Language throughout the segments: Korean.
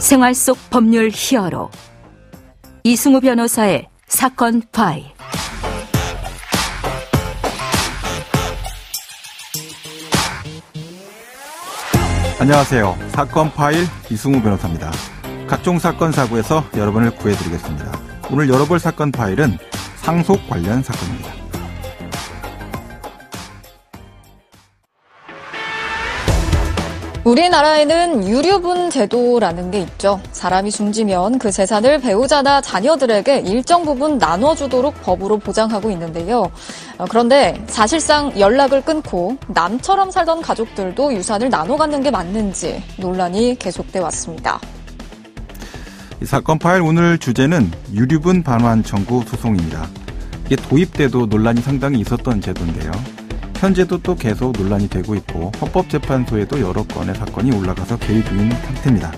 생활 속 법률 히어로 이승우 변호사의 사건 파일. 안녕하세요. 사건 파일 이승우 변호사입니다. 각종 사건 사고에서 여러분을 구해드리겠습니다. 오늘 열어볼 사건 파일은 상속 관련 사건입니다. 우리나라에는 유류분 제도라는 게 있죠. 사람이 숨지면 그 재산을 배우자나 자녀들에게 일정 부분 나눠주도록 법으로 보장하고 있는데요. 그런데 사실상 연락을 끊고 남처럼 살던 가족들도 유산을 나눠 갖는 게 맞는지 논란이 계속돼 왔습니다. 이 사건 파일 오늘 주제는 유류분 반환 청구 소송입니다. 이게 도입 때도 논란이 상당히 있었던 제도인데요. 현재도 또 계속 논란이 되고 있고 헌법재판소에도 여러 건의 사건이 올라가서 계류 중인 상태입니다.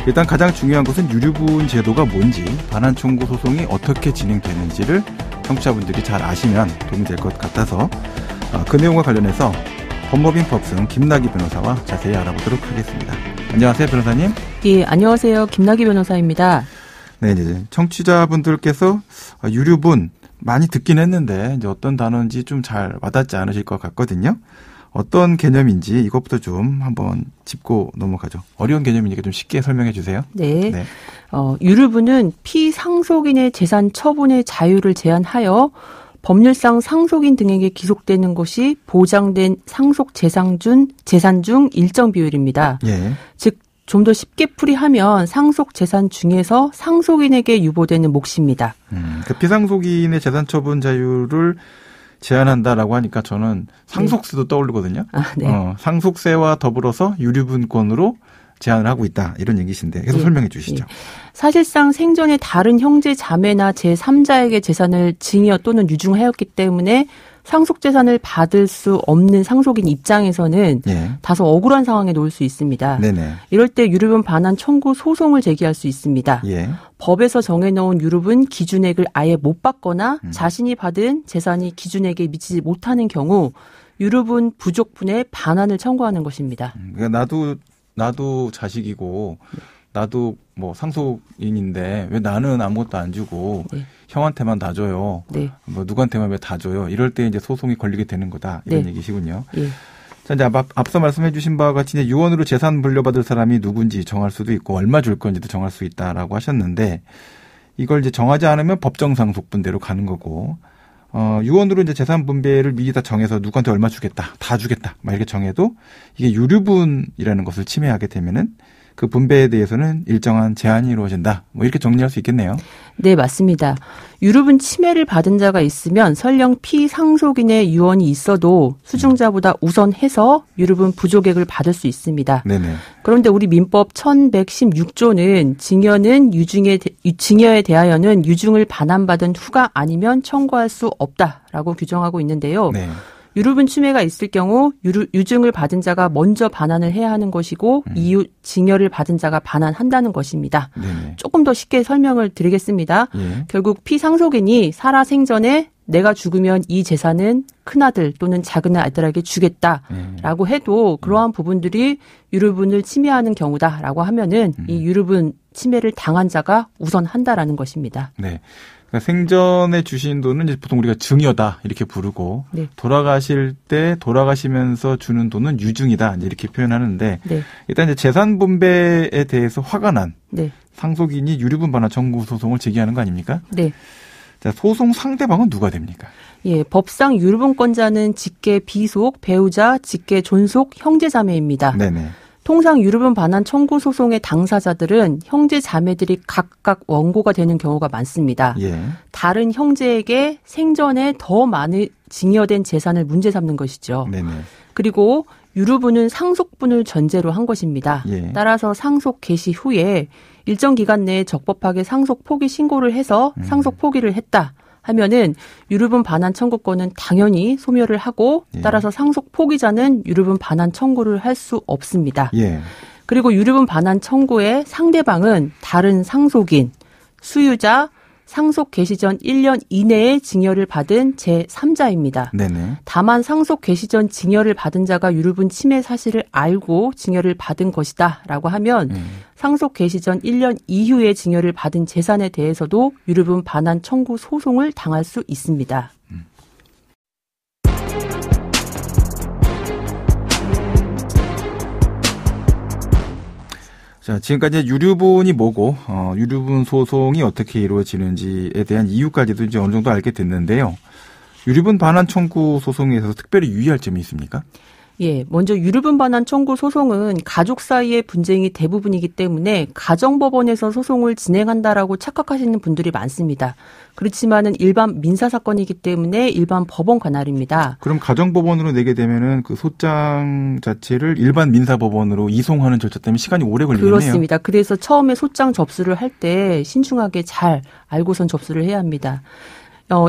일단 가장 중요한 것은 유류분 제도가 뭔지, 반환 청구 소송이 어떻게 진행되는지를 청취자분들이 잘 아시면 도움이 될 것 같아서 그 내용과 관련해서 법무빈 법승 김나기 변호사와 자세히 알아보도록 하겠습니다. 안녕하세요, 변호사님. 예, 안녕하세요. 김나기 변호사입니다. 네, 이제 청취자분들께서 유류분 많이 듣긴 했는데 이제 어떤 단어인지 좀 잘 와닿지 않으실 것 같거든요. 어떤 개념인지 이것부터 좀 한번 짚고 넘어가죠. 어려운 개념이니까 좀 쉽게 설명해 주세요. 네. 유류분은 피상속인의 재산 처분의 자유를 제한하여 법률상 상속인 등에게 기속되는 것이 보장된 상속 재산 중 일정 비율입니다. 예. 즉 좀 더 쉽게 풀이하면 상속 재산 중에서 상속인에게 유보되는 몫입니다. 그 피상속인의 재산 처분 자유를 제한한다라고 하니까 저는 상속세도 떠오르거든요. 네. 상속세와 더불어서 유류분권으로 제한을 하고 있다. 이런 얘기신데 계속 설명해 주시죠. 사실상 생전에 다른 형제 자매나 제3자에게 재산을 증여 또는 유증하였기 때문에 상속재산을 받을 수 없는 상속인 입장에서는 다소 억울한 상황에 놓일 수 있습니다. 네네. 이럴 때 유류분 반환 청구 소송을 제기할 수 있습니다. 예. 법에서 정해놓은 유류분 기준액을 아예 못 받거나 자신이 받은 재산이 기준액에 미치지 못하는 경우 유류분 부족분의 반환을 청구하는 것입니다. 그러니까 나도 자식이고 나도 뭐 상속인인데 왜 나는 아무것도 안 주고 형한테만 다 줘요. 뭐 누구한테만 왜 다 줘요. 이럴 때 이제 소송이 걸리게 되는 거다. 이런 얘기시군요. 자, 이제 앞서 말씀해 주신 바와 같이 이제 유언으로 재산 물려받을 사람이 누군지 정할 수도 있고 얼마 줄 건지도 정할 수 있다라고 하셨는데 이걸 이제 정하지 않으면 법정 상속분대로 가는 거고 유언으로 이제 재산 분배를 미리 다 정해서 누구한테 얼마 주겠다, 다 주겠다, 막 이렇게 정해도 이게 유류분이라는 것을 침해하게 되면은 그 분배에 대해서는 일정한 제한이 이루어진다. 뭐 이렇게 정리할 수 있겠네요. 네, 맞습니다. 유류분 침해를 받은 자가 있으면 설령 피상속인의 유언이 있어도 수증자보다 우선해서 유류분 부족액을 받을 수 있습니다. 네네. 그런데 우리 민법 1116조는 증여에 대하여는 유증을 반환받은 후가 아니면 청구할 수 없다라고 규정하고 있는데요. 네. 유류분 침해가 있을 경우 유증을 받은 자가 먼저 반환을 해야 하는 것이고 이후 증여를 받은 자가 반환한다는 것입니다. 네네. 조금 더 쉽게 설명을 드리겠습니다. 결국 피상속인이 살아 생전에 내가 죽으면 이 재산은 큰아들 또는 작은 아들에게 주겠다라고 해도 그러한 부분들이 유류분을 침해하는 경우다라고 하면은 이 유류분 침해를 당한 자가 우선한다라는 것입니다. 네. 생전에 주신 돈은 이제 보통 우리가 증여다 이렇게 부르고 돌아가실 때 돌아가시면서 주는 돈은 유증이다 이렇게 표현하는데 일단 이제 재산 분배에 대해서 화가 난 상속인이 유류분 반환 청구 소송을 제기하는 거 아닙니까? 네. 자, 소송 상대방은 누가 됩니까? 예, 법상 유류분권자는 직계 비속, 배우자, 직계 존속, 형제자매입니다. 네네. 통상 유류분 반환 청구 소송의 당사자들은 형제 자매들이 각각 원고가 되는 경우가 많습니다. 다른 형제에게 생전에 더 많이 증여된 재산을 문제 삼는 것이죠. 네네. 그리고 유류분은 상속분을 전제로 한 것입니다. 따라서 상속 개시 후에 일정 기간 내에 적법하게 상속 포기 신고를 해서 상속 포기를 했다 하면은 유류분 반환 청구권은 당연히 소멸을 하고 따라서 상속 포기자는 유류분 반환 청구를 할 수 없습니다. 그리고 유류분 반환 청구의 상대방은 다른 상속인, 수유자, 상속 개시 전 1년 이내에 징여를 받은 제3자입니다. 네네. 다만 상속 개시 전 징여를 받은 자가 유류분 침해 사실을 알고 징여를 받은 것이다라고 하면 상속 개시 전 1년 이후에 징여를 받은 재산에 대해서도 유류분 반환 청구 소송을 당할 수 있습니다. 자, 지금까지 유류분이 뭐고, 유류분 소송이 어떻게 이루어지는지에 대한 이유까지도 이제 어느 정도 알게 됐는데요. 유류분 반환 청구 소송에 있어서 특별히 유의할 점이 있습니까? 예, 먼저 유류분 반환 청구 소송은 가족 사이의 분쟁이 대부분이기 때문에 가정법원에서 소송을 진행한다라고 착각하시는 분들이 많습니다. 그렇지만은 일반 민사 사건이기 때문에 일반 법원 관할입니다. 그럼 가정법원으로 내게 되면은 그 소장 자체를 일반 민사법원으로 이송하는 절차 때문에 시간이 오래 걸리겠네요. 그렇습니다. 그래서 처음에 소장 접수를 할 때 신중하게 잘 알고선 접수를 해야 합니다.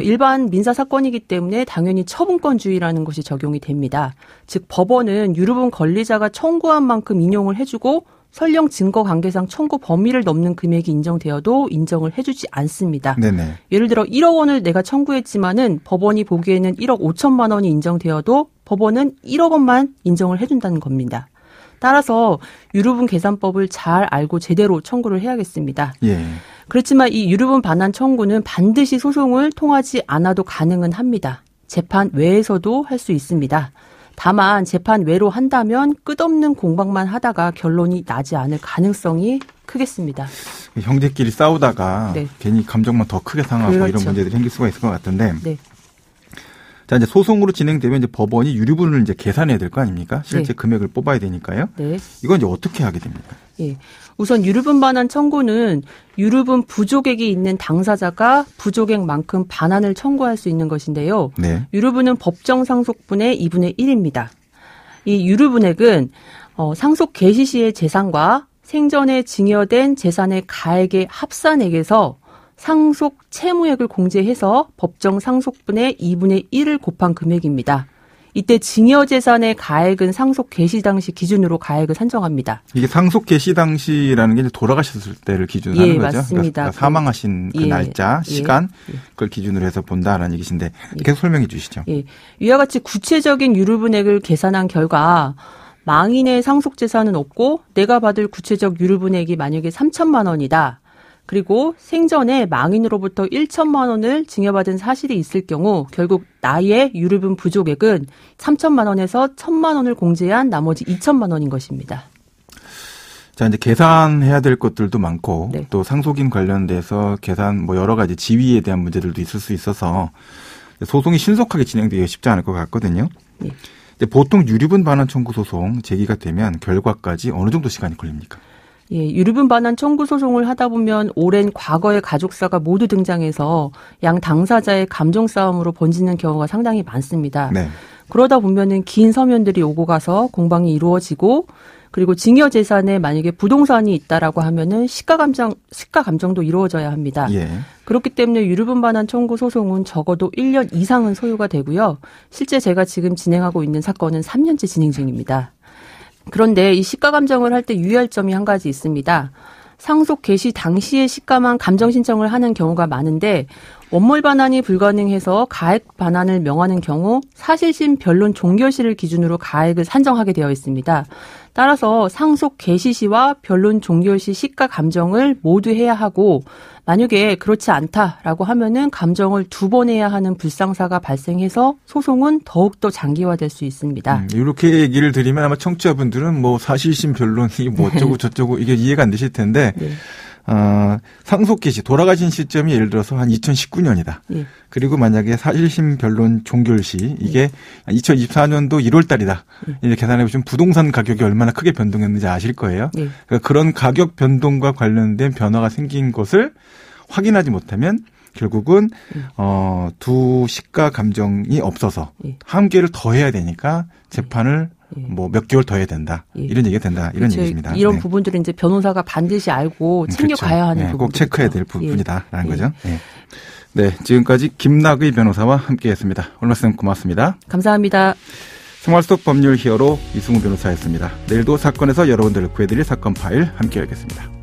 일반 민사 사건이기 때문에 당연히 처분권주의라는 것이 적용이 됩니다. 즉 법원은 유류분 권리자가 청구한 만큼 인용을 해주고 설령 증거 관계상 청구 범위를 넘는 금액이 인정되어도 인정을 해주지 않습니다. 네네. 예를 들어 1억 원을 내가 청구했지만은 법원이 보기에는 1억 5천만 원이 인정되어도 법원은 1억 원만 인정을 해준다는 겁니다. 따라서 유류분 계산법을 잘 알고 제대로 청구를 해야겠습니다. 예. 그렇지만 이 유류분 반환 청구는 반드시 소송을 통하지 않아도 가능은 합니다. 재판 외에서도 할 수 있습니다. 다만 재판 외로 한다면 끝없는 공방만 하다가 결론이 나지 않을 가능성이 크겠습니다. 형제끼리 싸우다가 네. 괜히 감정만 더 크게 상하고 그렇죠. 이런 문제들이 생길 수가 있을 것 같은데. 네. 자, 이제 소송으로 진행되면 이제 법원이 유류분을 이제 계산해야 될 거 아닙니까? 실제 네. 금액을 뽑아야 되니까요. 네. 이건 이제 어떻게 하게 됩니까? 예. 우선 유류분 반환 청구는 유류분 부족액이 있는 당사자가 부족액만큼 반환을 청구할 수 있는 것인데요. 네. 유류분은 법정 상속분의 2분의 1입니다. 이 유류분액은 상속 개시 시의 재산과 생전에 증여된 재산의 가액의 합산액에서 상속 채무액을 공제해서 법정 상속분의 2분의 1을 곱한 금액입니다. 이때 증여재산의 가액은 상속 개시 당시 기준으로 가액을 산정합니다. 이게 상속 개시 당시라는 게 이제 돌아가셨을 때를 기준으로 하는 거죠? 맞습니다. 그러니까 사망하신 그 날짜, 시간, 그걸 기준으로 해서 본다라는 얘기신데 계속 설명해 주시죠. 예. 이와 같이 구체적인 유류분액을 계산한 결과 망인의 상속재산은 없고 내가 받을 구체적 유류분액이 만약에 3천만 원이다. 그리고 생전에 망인으로부터 1천만 원을 증여받은 사실이 있을 경우 결국 나의 유류분 부족액은 3천만 원에서 1천만 원을 공제한 나머지 2천만 원인 것입니다. 자, 이제 계산해야 될 것들도 많고 네. 또 상속인 관련돼서 계산 뭐 여러 가지 지위에 대한 문제들도 있을 수 있어서 소송이 신속하게 진행되기가 쉽지 않을 것 같거든요. 네. 보통 유류분 반환 청구 소송 제기가 되면 결과까지 어느 정도 시간이 걸립니까? 예, 유류분 반환 청구 소송을 하다 보면 오랜 과거의 가족사가 모두 등장해서 양 당사자의 감정 싸움으로 번지는 경우가 상당히 많습니다. 네. 그러다 보면은 긴 서면들이 오고 가서 공방이 이루어지고 그리고 증여 재산에 만약에 부동산이 있다라고 하면은 시가 감정도 이루어져야 합니다. 예. 그렇기 때문에 유류분 반환 청구 소송은 적어도 1년 이상은 소요가 되고요. 실제 제가 지금 진행하고 있는 사건은 3년째 진행 중입니다. 그런데 이 시가 감정을 할 때 유의할 점이 한 가지 있습니다. 상속 개시 당시에 시가만 감정 신청을 하는 경우가 많은데 원몰 반환이 불가능해서 가액 반환을 명하는 경우 사실심 변론 종결시를 기준으로 가액을 산정하게 되어 있습니다. 따라서 상속 개시 시와 변론 종결시 시가 감정을 모두 해야 하고 만약에 그렇지 않다라고 하면은 감정을 2번 해야 하는 불상사가 발생해서 소송은 더욱더 장기화될 수 있습니다. 이렇게 얘기를 드리면 아마 청취자분들은 뭐 사실심 변론이 뭐 어쩌고 저쩌고 이게 이해가 안 되실 텐데 네. 상속 개시 돌아가신 시점이 예를 들어서 한 2019년이다. 예. 그리고 만약에 사실심 변론 종결 시 이게 2024년도 1월 달이다. 이제 계산해 보시면 부동산 가격이 얼마나 크게 변동했는지 아실 거예요. 예. 그러니까 그런 가격 변동과 관련된 변화가 생긴 것을 확인하지 못하면 결국은 두 시가 감정이 없어서 한 개를 더 해야 되니까 재판을 뭐 몇 개월 더 해야 된다. 이런 얘기가 된다. 이런 그렇죠. 얘기입니다. 이런 부분들은 이제 변호사가 반드시 알고 챙겨가야 하는 부분. 꼭 체크해야 될 부분이다라는 거죠. 네, 지금까지 김낙의 변호사와 함께했습니다. 오늘 말씀 고맙습니다. 감사합니다. 생활 속 법률 히어로 이승우 변호사였습니다. 내일도 사건에서 여러분들을 구해드릴 사건 파일 함께 하겠습니다.